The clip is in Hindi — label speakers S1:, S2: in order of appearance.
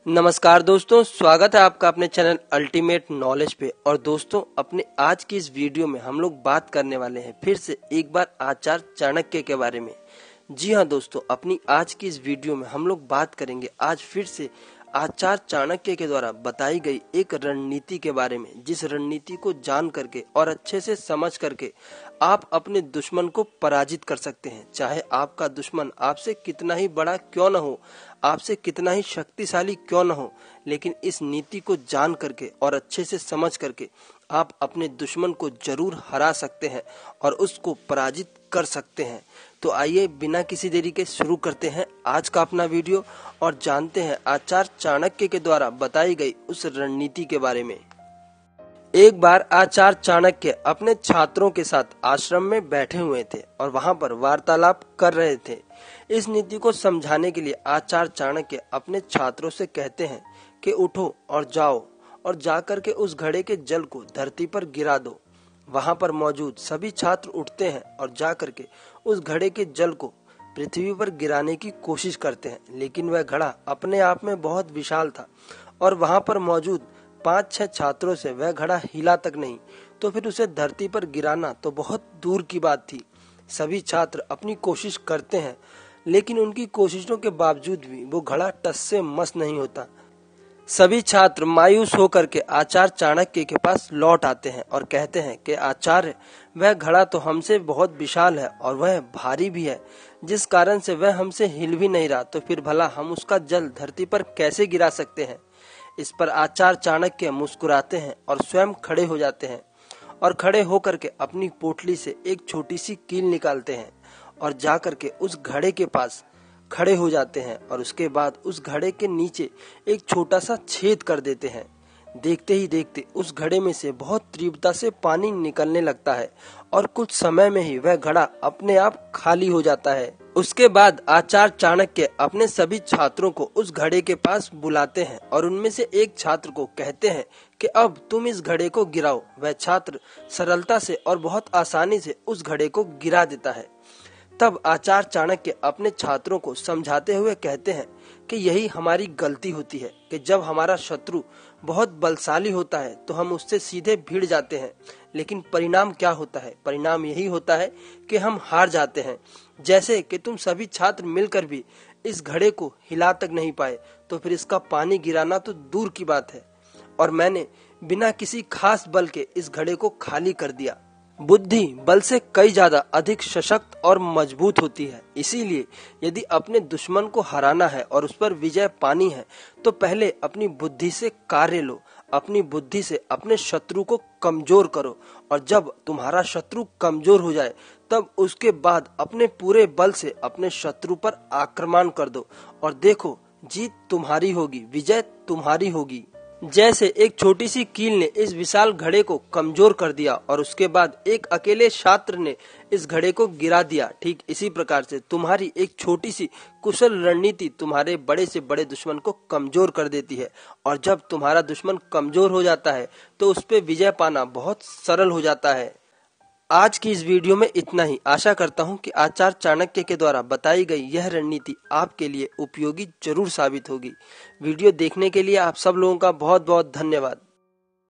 S1: नमस्कार दोस्तों, स्वागत है आपका अपने चैनल अल्टीमेट नॉलेज पे। और दोस्तों, अपने आज की इस वीडियो में हम लोग बात करने वाले हैं फिर से एक बार आचार्य चाणक्य के बारे में। जी हाँ दोस्तों, अपनी आज की इस वीडियो में हम लोग बात करेंगे आज फिर से आचार्य चाणक्य के द्वारा बताई गई एक रणनीति के बारे में, जिस रणनीति को जान करके और अच्छे से समझ करके आप अपने दुश्मन को पराजित कर सकते हैं। चाहे आपका दुश्मन आपसे कितना ही बड़ा क्यों न हो, आपसे कितना ही शक्तिशाली क्यों न हो, लेकिन इस नीति को जान करके और अच्छे से समझ करके आप अपने दुश्मन को जरूर हरा सकते हैं और उसको पराजित कर सकते हैं। तो आइए बिना किसी देरी के शुरू करते हैं आज का अपना वीडियो और जानते हैं आचार्य चाणक्य के द्वारा बताई गई उस रणनीति के बारे में। एक बार आचार्य चाणक्य अपने छात्रों के साथ आश्रम में बैठे हुए थे और वहां पर वार्तालाप कर रहे थे। इस नीति को समझाने के लिए आचार्य चाणक्य अपने छात्रों से कहते हैं कि उठो और जाओ और जाकर के उस घड़े के जल को धरती पर गिरा दो। वहां पर मौजूद सभी छात्र उठते हैं और जाकर के उस घड़े के जल को पृथ्वी पर गिराने की कोशिश करते हैं, लेकिन वह घड़ा अपने आप में बहुत विशाल था और वहां पर मौजूद 5-6 छात्रों से वह घड़ा हिला तक नहीं, तो फिर उसे धरती पर गिराना तो बहुत दूर की बात थी। सभी छात्र अपनी कोशिश करते हैं, लेकिन उनकी कोशिशों के बावजूद भी वो घड़ा टस से मस नहीं होता। सभी छात्र मायूस होकर के आचार्य चाणक्य के पास लौट आते हैं और कहते हैं कि आचार्य, वह घड़ा तो हमसे बहुत विशाल है और वह भारी भी है, जिस कारण से वह हमसे हिल भी नहीं रहा, तो फिर भला हम उसका जल धरती पर कैसे गिरा सकते हैं। इस पर आचार्य चाणक्य मुस्कुराते हैं और स्वयं खड़े हो जाते हैं और खड़े होकर के अपनी पोटली से एक छोटी सी कील निकालते हैं और जाकर के उस घड़े के पास खड़े हो जाते हैं और उसके बाद उस घड़े के नीचे एक छोटा सा छेद कर देते हैं। देखते ही देखते उस घड़े में से बहुत तीव्रता से पानी निकलने लगता है और कुछ समय में ही वह घड़ा अपने आप खाली हो जाता है। उसके बाद आचार्य चाणक्य अपने सभी छात्रों को उस घड़े के पास बुलाते हैं और उनमें से एक छात्र को कहते हैं कि अब तुम इस घड़े को गिराओ। वह छात्र सरलता से और बहुत आसानी से उस घड़े को गिरा देता है। तब आचार्य चाणक्य अपने छात्रों को समझाते हुए कहते हैं कि यही हमारी गलती होती है कि जब हमारा शत्रु बहुत बलशाली होता है तो हम उससे सीधे भिड़ जाते हैं, लेकिन परिणाम क्या होता है? परिणाम यही होता है कि हम हार जाते हैं। जैसे कि तुम सभी छात्र मिलकर भी इस घड़े को हिला तक नहीं पाए, तो फिर इसका पानी गिराना तो दूर की बात है, और मैंने बिना किसी खास बल के इस घड़े को खाली कर दिया। बुद्धि बल से कई ज्यादा अधिक सशक्त और मजबूत होती है। इसीलिए यदि अपने दुश्मन को हराना है और उस पर विजय पानी है, तो पहले अपनी बुद्धि से कार्य लो। अपनी बुद्धि से अपने शत्रु को कमजोर करो और जब तुम्हारा शत्रु कमजोर हो जाए, तब उसके बाद अपने पूरे बल से अपने शत्रु पर आक्रमण कर दो और देखो, जीत तुम्हारी होगी, विजय तुम्हारी होगी। जैसे एक छोटी सी कील ने इस विशाल घड़े को कमजोर कर दिया और उसके बाद एक अकेले छात्र ने इस घड़े को गिरा दिया, ठीक इसी प्रकार से तुम्हारी एक छोटी सी कुशल रणनीति तुम्हारे बड़े से बड़े दुश्मन को कमजोर कर देती है। और जब तुम्हारा दुश्मन कमजोर हो जाता है तो उस पे विजय पाना बहुत सरल हो जाता है। आज की इस वीडियो में इतना ही। आशा करता हूं कि आचार्य चाणक्य के द्वारा बताई गई यह रणनीति आपके लिए उपयोगी जरूर साबित होगी। वीडियो देखने के लिए आप सब लोगों का बहुत बहुत धन्यवाद।